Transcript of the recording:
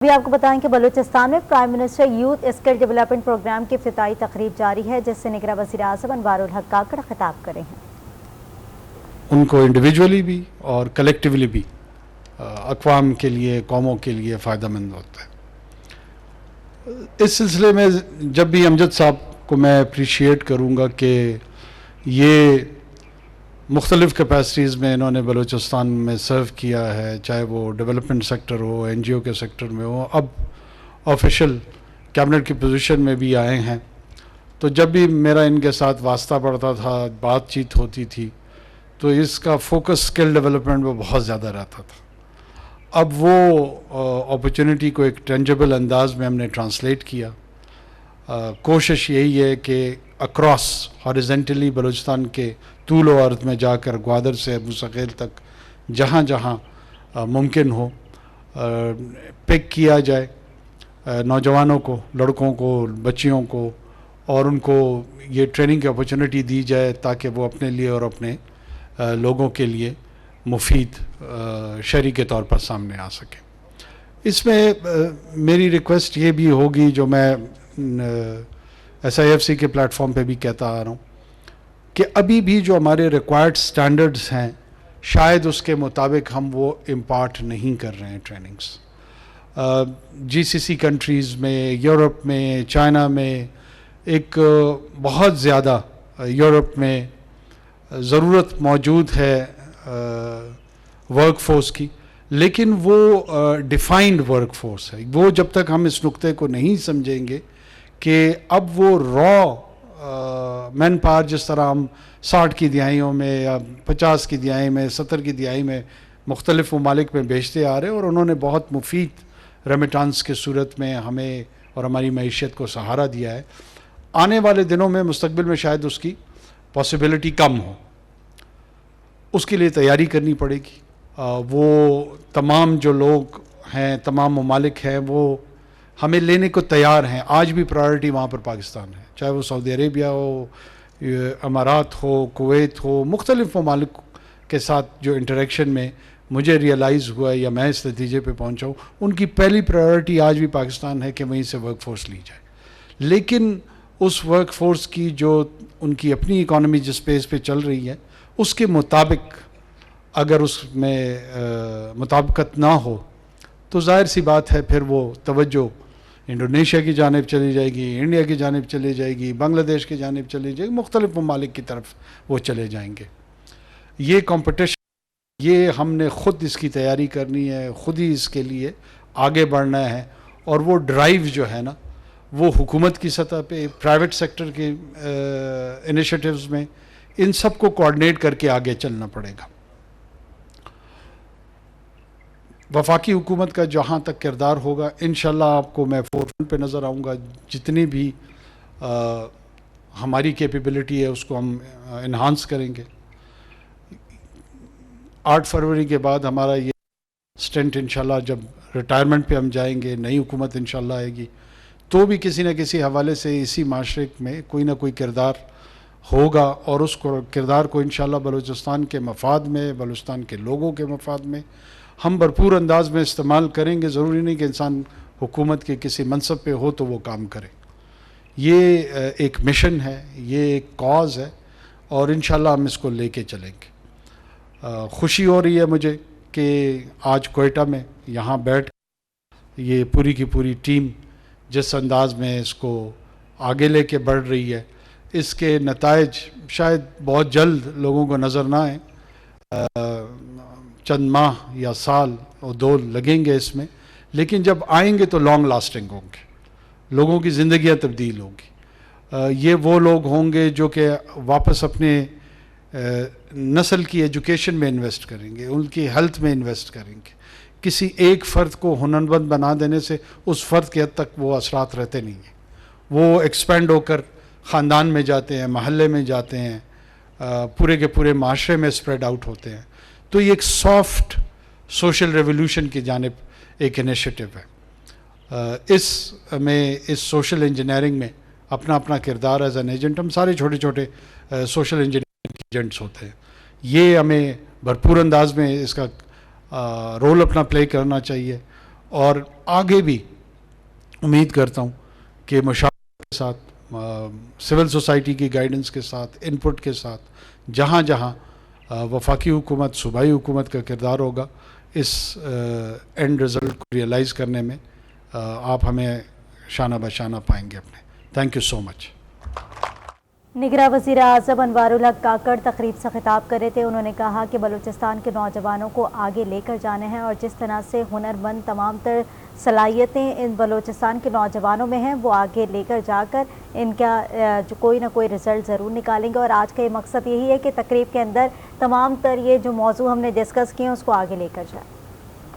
ابھی آپ کو بتائیں کہ بلوچستان میں prime minister youth skill development programme کی افتتاحی تقریب جاری ہے، جس سے نگراں وزیر اعظم انوار الحق کاکڑ خطاب کرے ہیں۔ ان کو انڈیویجولی بھی اور کلیکٹیولی بھی اقوام کے لیے، قوموں کے لیے فائدہ مند ہوتا ہے۔ اس سلسلے میں جب بھی امجد صاحب کو میں اپریشیٹ کروں گا کہ یہ مختلف کیپیسٹیز میں انہوں نے بلوچستان میں سرو کیا ہے، چاہے وہ ڈیولپمنٹ سیکٹر ہو، این جی او کے سیکٹر میں ہو، اب آفیشیل کیبنٹ کی پوزیشن میں بھی آئے ہیں، تو جب بھی میرا ان کے ساتھ واسطہ پڑتا تھا، بات چیت ہوتی تھی، تو اس کا فوکس اسکل ڈیولپمنٹ میں بہت زیادہ رہتا تھا۔ اب وہ اپرچونٹی کو ایک ٹینجیبل انداز میں ہم نے ٹرانسلیٹ کیا۔ کوشش یہی ہے کہ اکراس ہاریزنٹلی بلوچستان کے طول و عرض میں جا کر گوادر سے ابو سغیل تک جہاں جہاں ممکن ہو پک کیا جائے نوجوانوں کو، لڑکوں کو، بچیوں کو، اور ان کو یہ ٹریننگ کی اپرچونٹی دی جائے تاکہ وہ اپنے لیے اور اپنے لوگوں کے لیے مفید شہری کے طور پر سامنے آ سکے۔ اس میں میری ریکویسٹ یہ بھی ہوگی، جو میں ایس آئی ایف سی کے پلیٹ فارم پہ بھی کہتا آ رہا ہوں، کہ ابھی بھی جو ہمارے ریکوائرڈ سٹینڈرڈز ہیں، شاید اس کے مطابق ہم وہ امپارٹ نہیں کر رہے ہیں ٹریننگز۔ جی سی سی کنٹریز میں، یورپ میں، چائنا میں ایک بہت زیادہ یورپ میں ضرورت موجود ہے ورک فورس کی، لیکن وہ ڈیفائنڈ ورک فورس ہے۔ وہ جب تک ہم اس نقطے کو نہیں سمجھیں گے کہ اب وہ را مین پاور جس طرح ہم 60 کی دہائیوں میں یا 50 کی دہائی میں، 70 کی دہائی میں مختلف ممالک میں بیچتے آ رہے، اور انہوں نے بہت مفید ریمیٹانس کے صورت میں ہمیں اور ہماری معیشت کو سہارا دیا ہے، آنے والے دنوں میں مستقبل میں شاید اس کی پاسبلٹی کم ہو۔ اس کے لیے تیاری کرنی پڑے گی۔ وہ تمام جو لوگ ہیں، تمام ممالک ہیں، وہ ہمیں لینے کو تیار ہیں۔ آج بھی پرائرٹی وہاں پر پاکستان ہے، چاہے وہ سعودی عربیہ ہو، امارات ہو، کویت ہو، مختلف ممالک کے ساتھ جو انٹریکشن میں مجھے ریئلائز ہوا ہے یا میں اس نتیجے پہ پہنچا ہوں، ان کی پہلی پرائرٹی آج بھی پاکستان ہے کہ وہیں سے ورک فورس لی جائے۔ لیکن اس ورک فورس کی جو ان کی اپنی اکانومی جس پیس پہ چل رہی ہے، اس کے مطابق اگر اس میں مطابقت نہ ہو تو ظاہر سی بات ہے پھر وہ توجہ انڈونیشیا کی جانب چلی جائے گی، انڈیا کی جانب چلی جائے گی، بنگلہ دیش کی جانب چلی جائے گی، مختلف ممالک کی طرف وہ چلے جائیں گے۔ یہ کمپٹیشن، یہ ہم نے خود اس کی تیاری کرنی ہے، خود ہی اس کے لیے آگے بڑھنا ہے، اور وہ ڈرائیو جو ہے نا، وہ حکومت کی سطح پہ، پرائیویٹ سیکٹر کے انیشیٹیوز میں، ان سب کو کوآرڈینیٹ کر کے آگے چلنا پڑے گا۔ وفاقی حکومت کا جہاں تک کردار ہوگا، انشاءاللہ آپ کو میں فور فرنٹ پہ نظر آؤں گا۔ جتنی بھی ہماری کیپیبلٹی ہے اس کو ہم انہانس کریں گے۔ 8 فروری کے بعد ہمارا یہ سٹنٹ انشاءاللہ جب ریٹائرمنٹ پہ ہم جائیں گے، نئی حکومت انشاءاللہ آئے گی، تو بھی کسی نہ کسی حوالے سے اسی معاشرے میں کوئی نہ کوئی کردار ہوگا، اور اس کردار کو انشاءاللہ بلوچستان کے مفاد میں، بلوچستان کے لوگوں کے مفاد میں ہم بھرپور انداز میں استعمال کریں گے۔ ضروری نہیں کہ انسان حکومت کے کسی منصب پہ ہو تو وہ کام کرے۔ یہ ایک مشن ہے، یہ ایک کاز ہے، اور انشاءاللہ ہم اس کو لے کے چلیں گے۔ خوشی ہو رہی ہے مجھے کہ آج کوئٹہ میں یہاں بیٹھ یہ پوری کی پوری ٹیم جس انداز میں اس کو آگے لے کے بڑھ رہی ہے، اس کے نتائج شاید بہت جلد لوگوں کو نظر نہ آئیں، چند ماہ یا سال اور 2 لگیں گے اس میں، لیکن جب آئیں گے تو لانگ لاسٹنگ ہوں گے، لوگوں کی زندگیاں تبدیل ہوں گی۔ یہ وہ لوگ ہوں گے جو کہ واپس اپنے نسل کی ایجوکیشن میں انویسٹ کریں گے، ان کی ہیلتھ میں انویسٹ کریں گے۔ کسی ایک فرد کو ہنرمند بنا دینے سے اس فرد کے حد تک وہ اثرات رہتے نہیں ہیں، وہ ایکسپینڈ ہو کر خاندان میں جاتے ہیں، محلے میں جاتے ہیں، پورے کے پورے معاشرے میں اسپریڈ آؤٹ ہوتے ہیں۔ تو یہ ایک سافٹ سوشل ریولیوشن کی جانب ایک انیشیٹو ہے۔ اس میں، اس سوشل انجینئرنگ میں اپنا اپنا کردار ایز این ایجنٹ، ہم سارے چھوٹے چھوٹے سوشل انجینئرنگ کے ایجنٹس ہوتے ہیں۔ یہ ہمیں بھرپور انداز میں اس کا رول اپنا پلے کرنا چاہیے، اور آگے بھی امید کرتا ہوں کہ مشاورت کے ساتھ، سول سوسائٹی کی گائیڈنس کے ساتھ، انپٹ کے ساتھ، جہاں جہاں وفاقی حکومت، صوبائی حکومت کا کردار ہوگا اس اینڈ رزلٹ کو ریئلائز کرنے میں، آپ ہمیں شانہ بشانہ پائیں گے اپنے. تھینک یو سو مچ. نگراں وزیر اعظم انوار الحق کاکڑ تقریب سے خطاب کر رہے تھے. انہوں نے کہا کہ بلوچستان کے نوجوانوں کو آگے لے کر جانے ہیں اور جس طرح سے ہنرمند تمام تر صلاحیتیں ان بلوچستان کے نوجوانوں میں ہیں وہ آگے لے کر جا کر ان کا جو کوئی نہ کوئی رزلٹ ضرور نکالیں گے. اور آج کا یہ مقصد یہی ہے کہ تقریب کے اندر تمام تر یہ جو موضوع ہم نے ڈسکس کیے ہیں اس کو آگے لے کر جائیں.